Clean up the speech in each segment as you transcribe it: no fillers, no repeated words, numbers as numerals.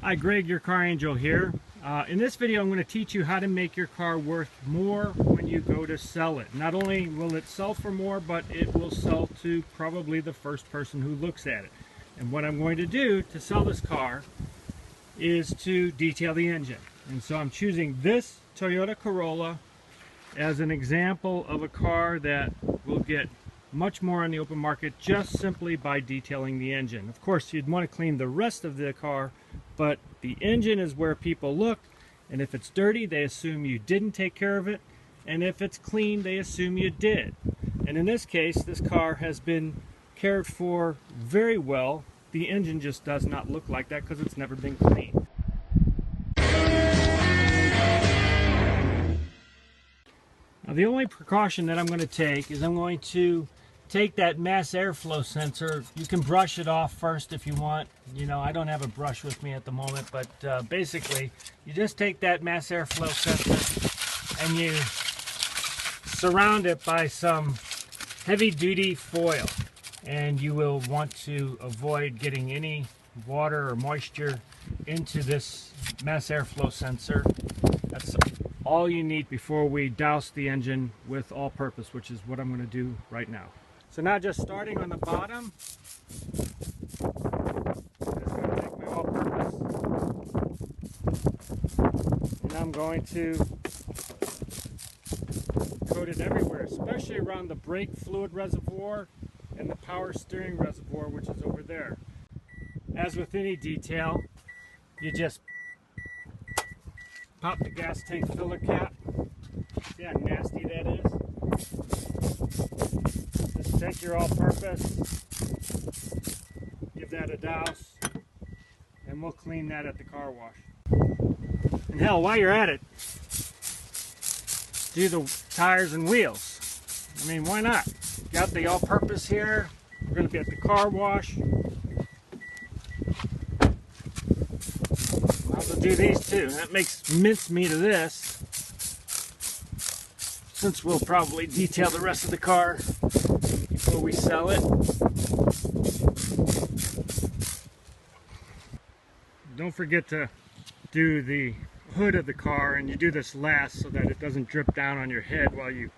Hi, Greg, your car angel here. In this video, I'm going to teach you how to make your car worth more when you go to sell it. Not only will it sell for more, but it will sell to probably the first person who looks at it. And what I'm going to do to sell this car is to detail the engine. And so I'm choosing this Toyota Corolla as an example of a car that will get much more on the open market just simply by detailing the engine. Of course, you'd want to clean the rest of the car, but the engine is where people look, and if it's dirty, they assume you didn't take care of it, and if it's clean, they assume you did. And in this case, this car has been cared for very well. The engine just does not look like that because it's never been cleaned. Now, the only precaution that I'm going to take is I'm going to take that mass airflow sensor. You can brush it off first if you want. You know, I don't have a brush with me at the moment, but basically you just take that mass airflow sensor and you surround it by some heavy-duty foil, and you will want to avoid getting any water or moisture into this mass airflow sensor. That's all you need before we douse the engine with all-purpose, which is what I'm going to do right now. So now, just starting on the bottom, I'm just going to take my all-purpose, and I'm going to coat it everywhere, especially around the brake fluid reservoir and the power steering reservoir, which is over there. As with any detail, you just pop the gas tank filler cap. See how nasty that is? Just take your all-purpose, give that a douse, and we'll clean that at the car wash. And hell, while you're at it, do the tires and wheels. I mean, why not? Got the all-purpose here. We're going to be at the car wash. Might as well do these too. That makes mincemeat of this, since we'll probably detail the rest of the car before we sell it. Don't forget to do the hood of the car, and you do this last so that it doesn't drip down on your head while you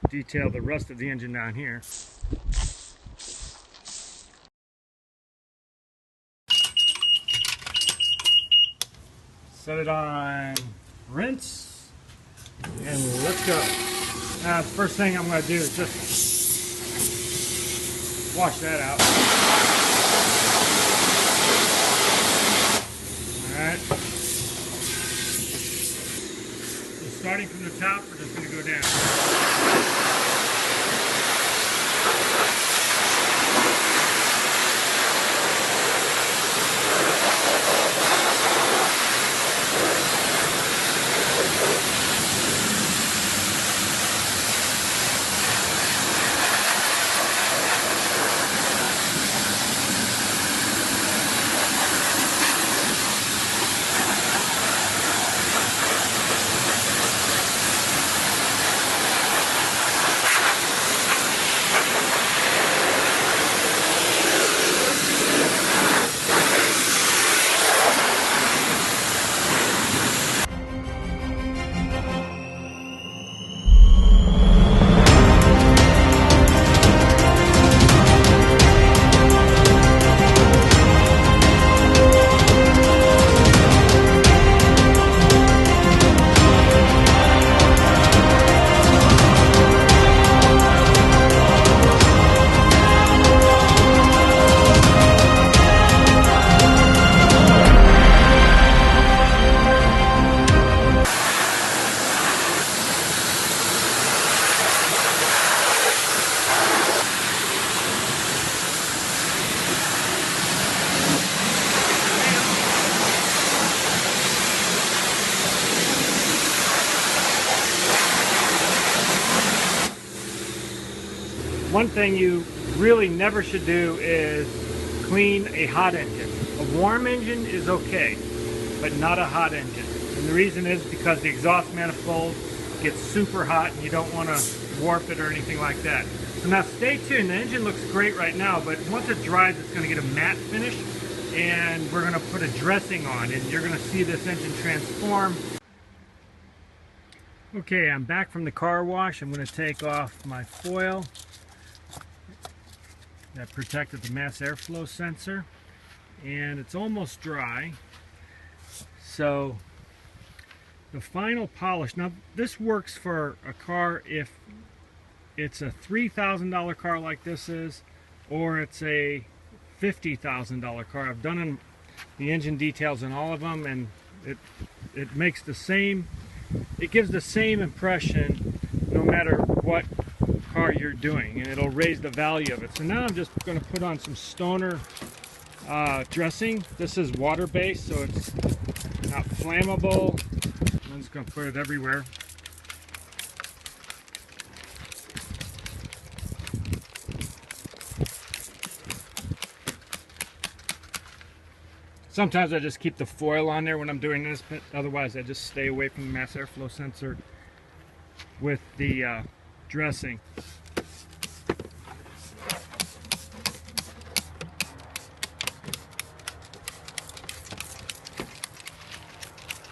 detail the rest of the engine down here. Set it on rinse, and let's go. Now, the first thing I'm going to do is just wash that out. Alright. So starting from the top, we're just going to go down. One thing you really never should do is clean a hot engine. A warm engine is okay, but not a hot engine. And the reason is because the exhaust manifold gets super hot and you don't want to warp it or anything like that. So now stay tuned. The engine looks great right now, but once it dries, it's going to get a matte finish. and we're going to put a dressing on, and you're going to see this engine transform. Okay, I'm back from the car wash. I'm going to take off my foil that protected the mass airflow sensor, and it's almost dry. So the final polish, now this works for a car if it's a $3,000 car like this is, or it's a $50,000 car. I've done the engine details in all of them, and it makes the same, it gives the same impression no matter what car you're doing, and it'll raise the value of it. So now I'm just going to put on some Stoner dressing. This is water-based, so it's not flammable. I'm just going to put it everywhere. Sometimes I just keep the foil on there when I'm doing this, but otherwise I just stay away from the mass airflow sensor with the dressing.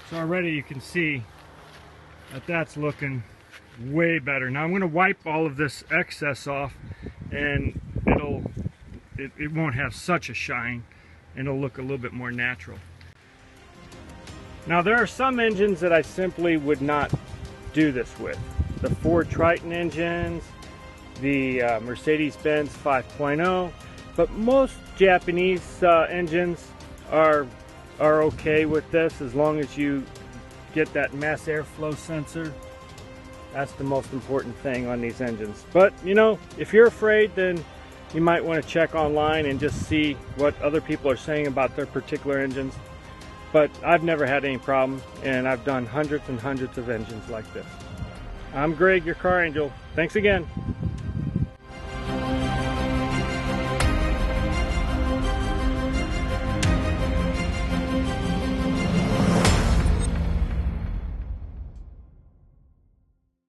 So already you can see that that's looking way better. Now I'm going to wipe all of this excess off, and it won't have such a shine, and it'll look a little bit more natural. Now there are some engines that I simply would not do this with. The Ford Triton engines, the Mercedes-Benz 5.0, but most Japanese engines are okay with this as long as you get that mass airflow sensor. That's the most important thing on these engines. But you know, if you're afraid, then you might want to check online and just see what other people are saying about their particular engines. But I've never had any problem, and I've done hundreds and hundreds of engines like this. I'm Greg, your car angel. Thanks again.